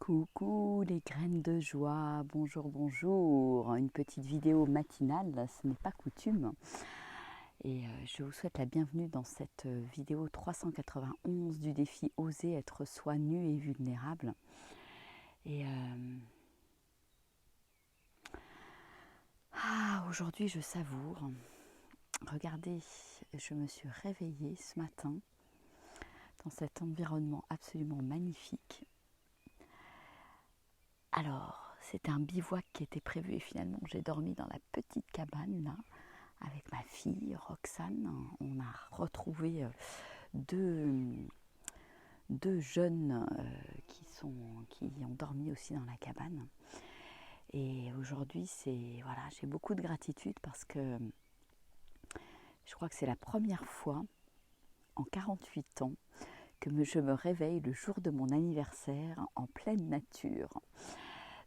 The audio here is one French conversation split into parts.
Coucou les graines de joie, bonjour, bonjour. Une petite vidéo matinale, ce n'est pas coutume. Et je vous souhaite la bienvenue dans cette vidéo 391 du défi Oser être soi nu et vulnérable. Et aujourd'hui je savoure. Regardez, je me suis réveillée ce matin dans cet environnement absolument magnifique. Alors, c'était un bivouac qui était prévu et finalement j'ai dormi dans la petite cabane là avec ma fille Roxane. On a retrouvé deux jeunes qui ont dormi aussi dans la cabane. Et aujourd'hui, j'ai beaucoup de gratitude parce que je crois que c'est la première fois en 48 ans que je me réveille le jour de mon anniversaire en pleine nature.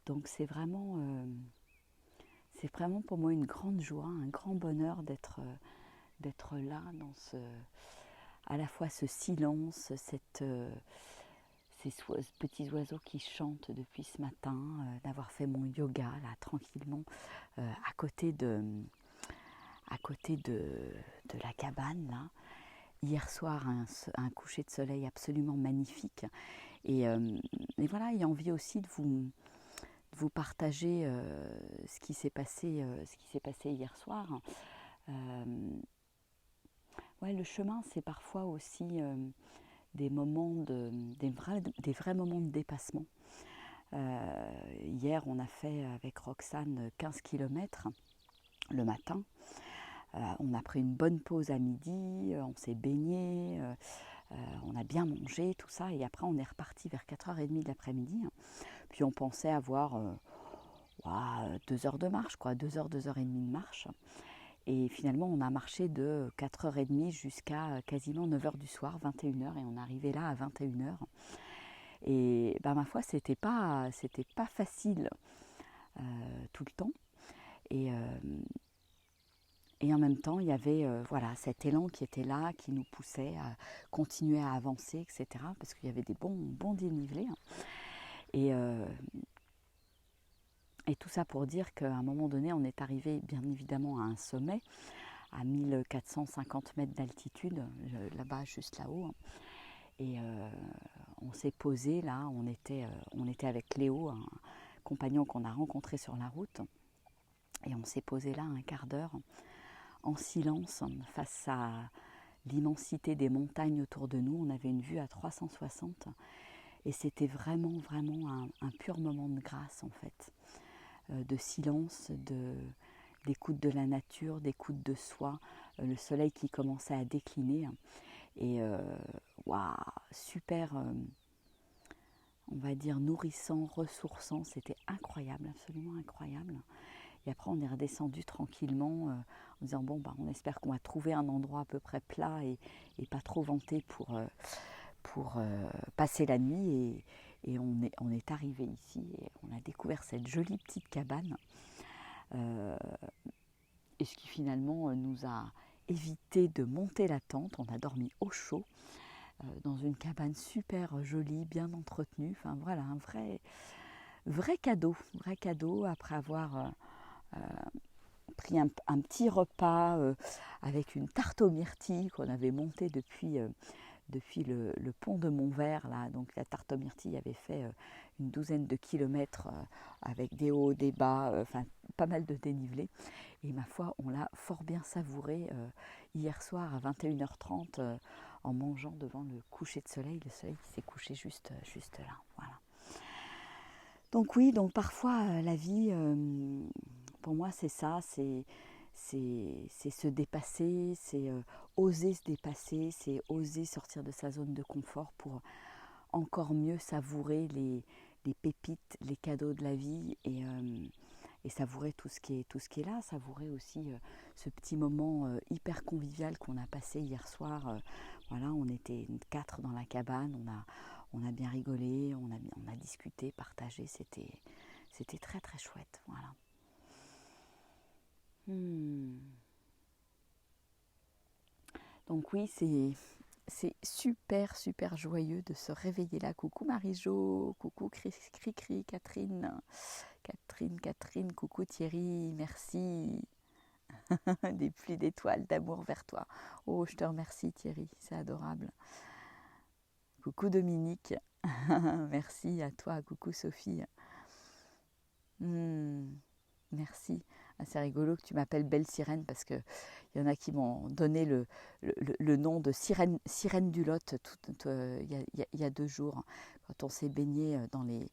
Donc c'est vraiment pour moi une grande joie, un grand bonheur d'être là dans à la fois ce silence, ces petits oiseaux qui chantent depuis ce matin, d'avoir fait mon yoga là tranquillement à côté de la cabane là. Hier soir, un coucher de soleil absolument magnifique. Et voilà, ayant envie aussi de vous partager ce qui s'est passé hier soir. Le chemin, c'est parfois aussi des vrais moments de dépassement. Hier, on a fait avec Roxane 15 km le matin. On a pris une bonne pause à midi, on s'est baigné, on a bien mangé, tout ça. Et après, on est reparti vers 4h30 de l'après-midi. Puis on pensait avoir 2 heures de marche, 2h30 de marche. Et finalement, on a marché de 4h30 jusqu'à quasiment 9h du soir, 21h, et on est arrivé là à 21h. Et ma foi, c'était pas facile tout le temps. Et en même temps, il y avait cet élan qui était là, qui nous poussait à continuer à avancer, etc. Parce qu'il y avait des bons dénivelés. Et tout ça pour dire qu'à un moment donné, on est arrivé bien évidemment à un sommet, à 1450 mètres d'altitude, là-bas, juste là-haut. Et on s'est posé là, on était avec Léo, un compagnon qu'on a rencontré sur la route. Et on s'est posé là un quart d'heure en silence face à l'immensité des montagnes autour de nous. On avait une vue à 360 et c'était vraiment un pur moment de grâce en fait. De silence, d'écoute de la nature, d'écoute de soi, le soleil qui commençait à décliner. Et super, on va dire nourrissant, ressourçant, c'était incroyable, absolument incroyable. Et après on est redescendu tranquillement en disant on espère qu'on va trouver un endroit à peu près plat et pas trop venté pour passer la nuit. Et on est arrivé ici et on a découvert cette jolie petite cabane. Et ce qui finalement nous a évité de monter la tente. On a dormi au chaud dans une cabane super jolie, bien entretenue. Enfin voilà, un vrai cadeau après avoir pris un petit repas avec une tarte aux myrtilles qu'on avait montée depuis le pont de Montvert. Là. Donc la tarte aux myrtilles avait fait une douzaine de kilomètres avec des hauts, des bas, pas mal de dénivelé. Et ma foi, on l'a fort bien savouré hier soir à 21h30 en mangeant devant le coucher de soleil. Le soleil qui s'est couché juste là. Voilà. Donc oui, parfois la vie, pour moi c'est ça, c'est se dépasser, c'est oser se dépasser, c'est oser sortir de sa zone de confort pour encore mieux savourer les pépites, les cadeaux de la vie et savourer tout ce qui est là, savourer aussi ce petit moment hyper convivial qu'on a passé hier soir. On était 4 dans la cabane, on a bien rigolé, on a discuté, partagé, c'était très très chouette. Voilà. Donc oui, c'est super, super joyeux de se réveiller là. Coucou Marie-Jo, coucou Cri-Cri, Catherine, coucou Thierry, merci. Des pluies d'étoiles d'amour vers toi. Oh, je te remercie Thierry, c'est adorable. Coucou Dominique, merci à toi, coucou Sophie. Merci. Ah, c'est rigolo que tu m'appelles Belle Sirène parce qu'il y en a qui m'ont donné le nom de sirène du Lot il y a 2 jours, quand on s'est baigné dans les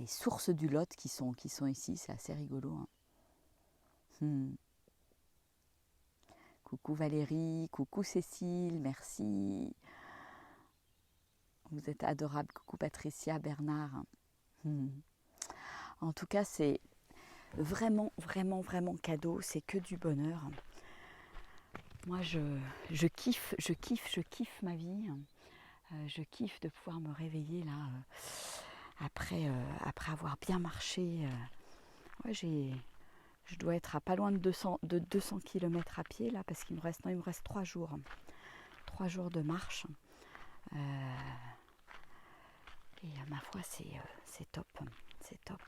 sources du Lot qui sont ici. C'est assez rigolo. Hein. Coucou Valérie, coucou Cécile, merci. Vous êtes adorables. Coucou Patricia, Bernard. En tout cas, c'est vraiment, vraiment, vraiment cadeau. C'est que du bonheur. Moi, je kiffe ma vie. Je kiffe de pouvoir me réveiller là après avoir bien marché. Ouais, je dois être à pas loin de 200 km à pied là, parce qu'il me reste 3 jours. 3 jours de marche. Et ma foi, c'est top. C'est top.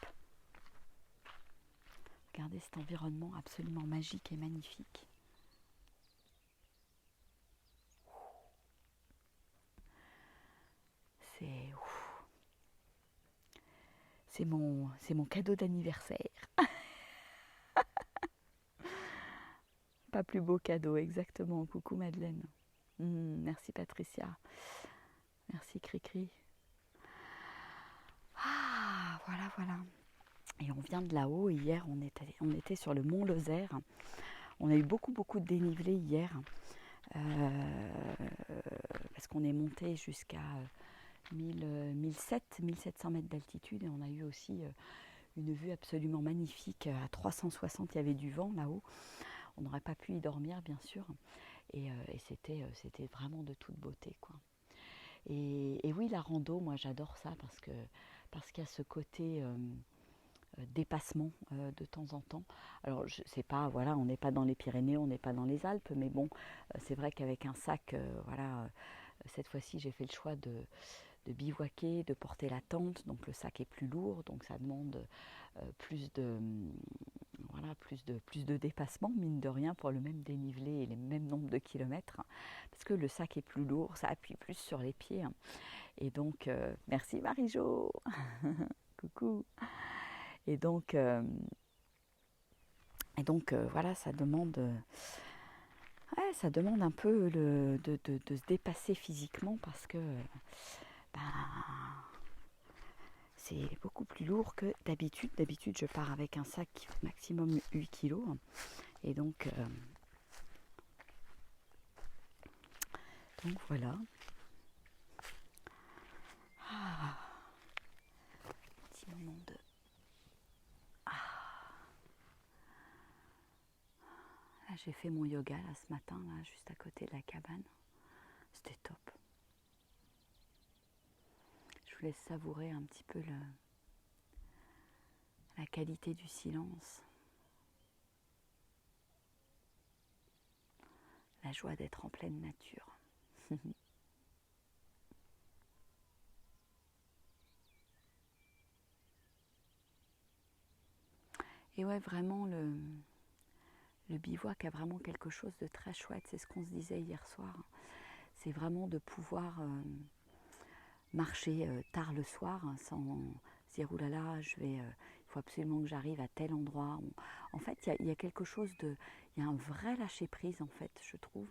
Regardez cet environnement absolument magique et magnifique. C'est mon cadeau d'anniversaire. Pas plus beau cadeau, exactement. Coucou Madeleine. Merci Patricia. Merci Cricri. Ah, voilà. Et on vient de là-haut. Hier, on était sur le mont Lozère. On a eu beaucoup de dénivelé hier. Parce qu'on est monté jusqu'à 1700 mètres d'altitude. Et on a eu aussi une vue absolument magnifique. À 360, il y avait du vent là-haut. On n'aurait pas pu y dormir, bien sûr. Et c'était vraiment de toute beauté, quoi. Et oui, la rando, moi j'adore ça parce qu'il y a ce côté dépassement de temps en temps. Alors c'est pas, voilà, on n'est pas dans les Pyrénées, on n'est pas dans les Alpes, mais bon, c'est vrai qu'avec un sac, cette fois-ci j'ai fait le choix de bivouaquer, de porter la tente, donc le sac est plus lourd, donc ça demande plus de dépassement, mine de rien, pour le même dénivelé et les mêmes nombres de kilomètres, parce que le sac est plus lourd, ça appuie plus sur les pieds. Et donc, merci Marie-Jo. Coucou. Et donc voilà, ça demande un peu de se dépasser physiquement, parce que c'est beaucoup plus lourd que d'habitude. D'habitude, je pars avec un sac maximum 8 kg. Et donc voilà. Petit moment de... Là, j'ai fait mon yoga là, ce matin, là, juste à côté de la cabane. C'était top. Je vous laisse savourer un petit peu la qualité du silence. La joie d'être en pleine nature. Et ouais, vraiment, le bivouac a vraiment quelque chose de très chouette. C'est ce qu'on se disait hier soir. C'est vraiment de pouvoir marcher tard le soir sans se dire oulala, il faut absolument que j'arrive à tel endroit. En fait, il y a quelque chose de... Il y a un vrai lâcher-prise, en fait, je trouve,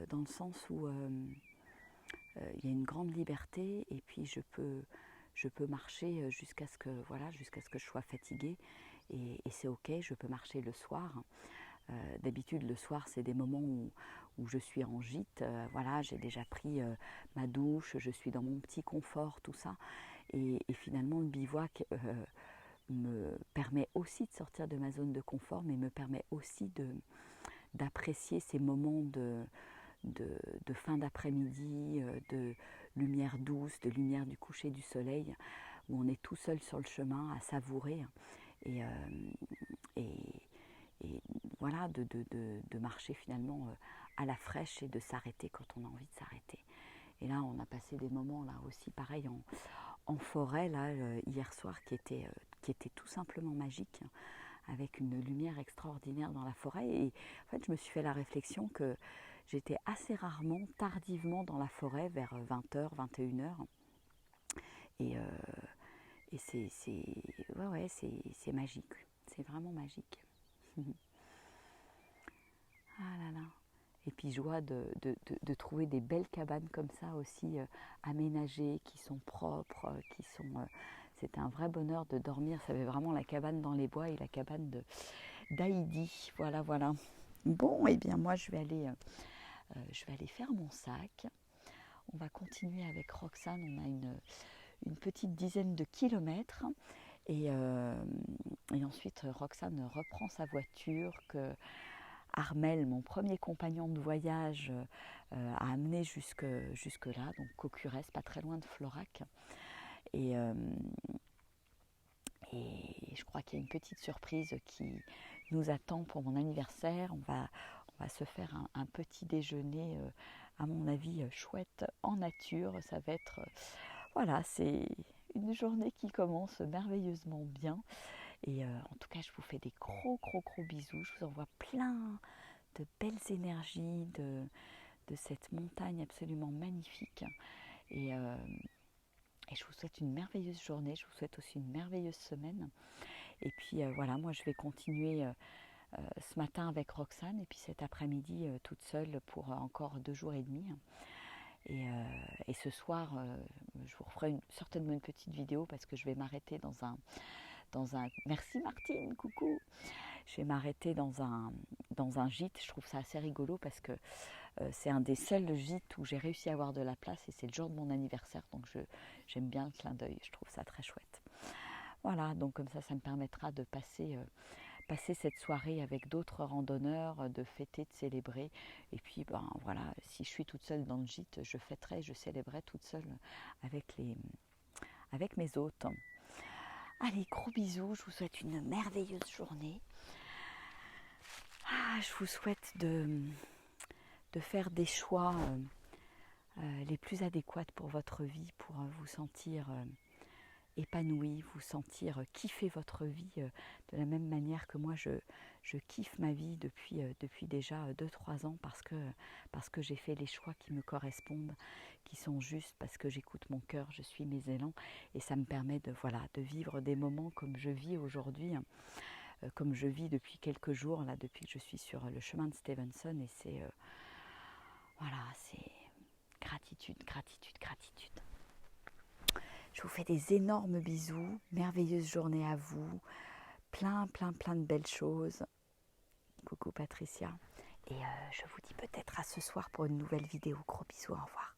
dans le sens où il y a une grande liberté, et puis je peux marcher jusqu'à ce que je sois fatiguée, et c'est ok. Je peux marcher le soir. D'habitude, le soir, c'est des moments où je suis en gîte. Voilà, j'ai déjà pris ma douche, je suis dans mon petit confort, tout ça. Et finalement, le bivouac me permet aussi de sortir de ma zone de confort, mais me permet aussi d'apprécier ces moments de fin d'après-midi, de lumière douce, de lumière du coucher du soleil, où on est tout seul sur le chemin à savourer. Et voilà, de marcher finalement à la fraîche et de s'arrêter quand on a envie de s'arrêter. Et là, on a passé des moments là aussi, pareil, en forêt, là, hier soir, qui était tout simplement magique, avec une lumière extraordinaire dans la forêt. Et en fait, je me suis fait la réflexion que j'étais assez rarement, tardivement dans la forêt, vers 20h, 21h. Et c'est magique. C'est vraiment magique. Ah là là. Et puis joie de trouver des belles cabanes comme ça aussi, aménagées, qui sont propres, c'était un vrai bonheur de dormir. Ça avait vraiment la cabane dans les bois et la cabane d'Heidi. Voilà, voilà. Bon, et bien moi je vais aller faire mon sac. On va continuer avec Roxane. On a une petite dizaine de kilomètres. Et ensuite, Roxane reprend sa voiture que Armel, mon premier compagnon de voyage, a amené jusque là, donc Cocurès, pas très loin de Florac. Et je crois qu'il y a une petite surprise qui nous attend pour mon anniversaire. On va se faire un petit déjeuner, à mon avis, chouette, en nature. Ça va être... voilà, c'est une journée qui commence merveilleusement bien. Et en tout cas, je vous fais des gros bisous. Je vous envoie plein de belles énergies de cette montagne absolument magnifique. Et je vous souhaite une merveilleuse journée. Je vous souhaite aussi une merveilleuse semaine. Et puis voilà, moi je vais continuer ce matin avec Roxane et puis cet après-midi toute seule pour encore 2 jours et demi. Et ce soir, je vous referai certainement une petite vidéo parce que je vais m'arrêter dans un... Merci Martine, coucou. Je vais m'arrêter dans un gîte. Je trouve ça assez rigolo parce que c'est un des seuls gîtes où j'ai réussi à avoir de la place et c'est le jour de mon anniversaire. Donc j'aime bien le clin d'œil. Je trouve ça très chouette. Voilà, donc comme ça me permettra de passer cette soirée avec d'autres randonneurs, de fêter, de célébrer. Et puis, ben voilà, si je suis toute seule dans le gîte, je fêterai, je célébrerai toute seule avec mes hôtes. Allez, gros bisous, je vous souhaite une merveilleuse journée. Je vous souhaite de faire des choix les plus adéquats pour votre vie, pour vous sentir épanoui, vous sentir kiffer votre vie de la même manière que moi je kiffe ma vie depuis déjà 2-3 ans parce que j'ai fait les choix qui me correspondent, qui sont justes, parce que j'écoute mon cœur, je suis mes élans et ça me permet de vivre des moments comme je vis aujourd'hui, comme je vis depuis quelques jours, là, depuis que je suis sur le chemin de Stevenson. Et c'est c'est gratitude. Je vous fais des énormes bisous, merveilleuse journée à vous, plein de belles choses. Coucou Patricia. Et je vous dis peut-être à ce soir pour une nouvelle vidéo. Gros bisous, au revoir.